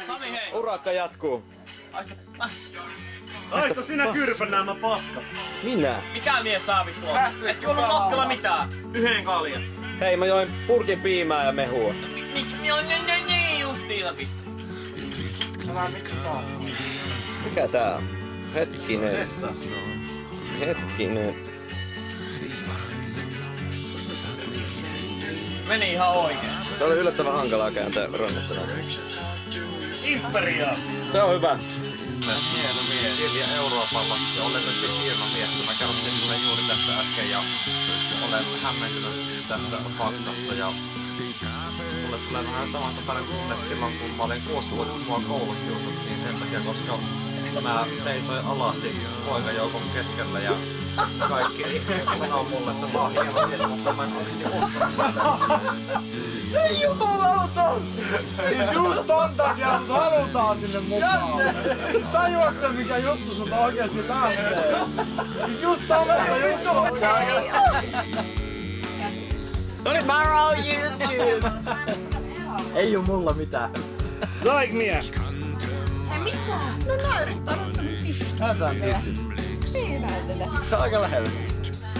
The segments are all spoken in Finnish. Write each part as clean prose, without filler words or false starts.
Sami hei! Urakka jatkuu. Aista paska. Aista sinä kyrpänäämä paska. Minä? Mikä mies saa vittu on? Et juonut matkalla mitään. Yhden kaljan. Hei, mä join purkin piimää ja mehua. Niin justiina vittu. Mikä tää on? Hetkinen. Meni ihan oikein. Se oli yllättävän hankalaa kääntää rannassa. Imperia! Se on hyvä. Hieno mies. Silja Euroopalla. Ja olen myöskin hieno mies. Mä kerrottiin sulle juuri tässä äsken ja olen hämmentynyt tästä faktasta. Ja mulle tulee vähän samantapainen tunne silloin, kun mä olin 6-vuotias, mua koulun kiusattiin sen takia, koska mä seisoin alasti poikajoukon keskellä ja kaikki sanoo mulle, että mä oon hieno mies, mutta mä en oikeesti ottanut sitä. Ei jumalauta! Siis just ton takia sut halutaan sinne mukaan. Siis tajuaksä mikä juttu sulta oikeesti lähtee? Siis just tommoista juttua. Tomorrow YouTube! Ei oo mulla mitään. Saik mies? Ei mitään. No näyttää nyt tissit. Näytään tissit. Niin näytele. Se on aika lähellä.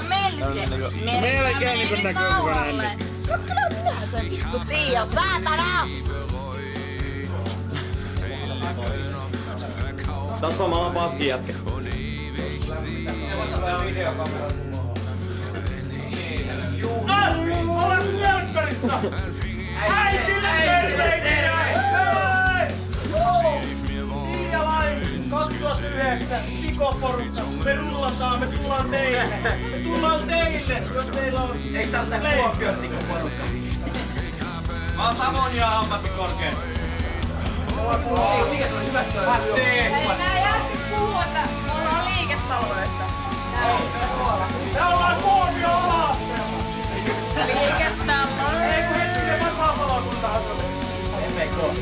Melkein niinku näkyy hyvänä ennen. No kyllä minä sen vittu tiiä, saatana! Tässä on maailman paskin jätkä. Olen telkkarissa! Äitille terveisiä! Siialais 2009 Pikoporukka. Me rullataan, me tullaan teille. Me tullaan teille, jos teillä on... Eikö tää ole Kuopion porukka? Mä oon Savonia ammattikorkea. Mikä se on hyvästä? Hei, nää jäätti puhua, että me ollaan liiketaloudesta. Me ollaan Kuopion ala-asteella! Liiketaloudesta. Ei kun hetkinen vapaa-palokuntahan se oli.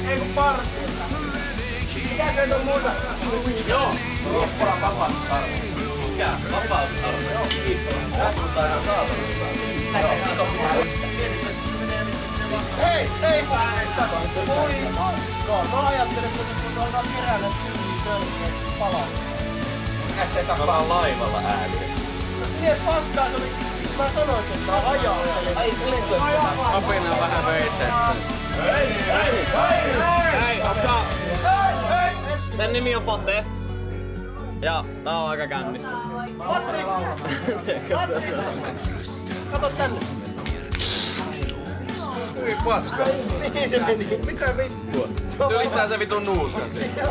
Ei kun parti. Mikä se on muuta? Joo. Sopparan vapausarvo. Mikä? Vapausarvo. Joo, kiitos. Tää kuulostaa ihan saatanasta. Hei! Voi paskaa! Mä ajattelin, että kun ollaan keräällä tyyliin töitä palaa. Ettei saa vaan laivalla ääniä. No niin paskaa se oli. Siis mä sanoinkin, että mä ajattelin. Ai se Apina on vähän veistet sen. Hei, onksä? Sen nimi on Pate. Ja tää on aika kännissä. Matti! Kato tänne. Hyi paska. Niin se meni. Mitä vittua? Se oli itse asiassa vitun nuuskan siinä.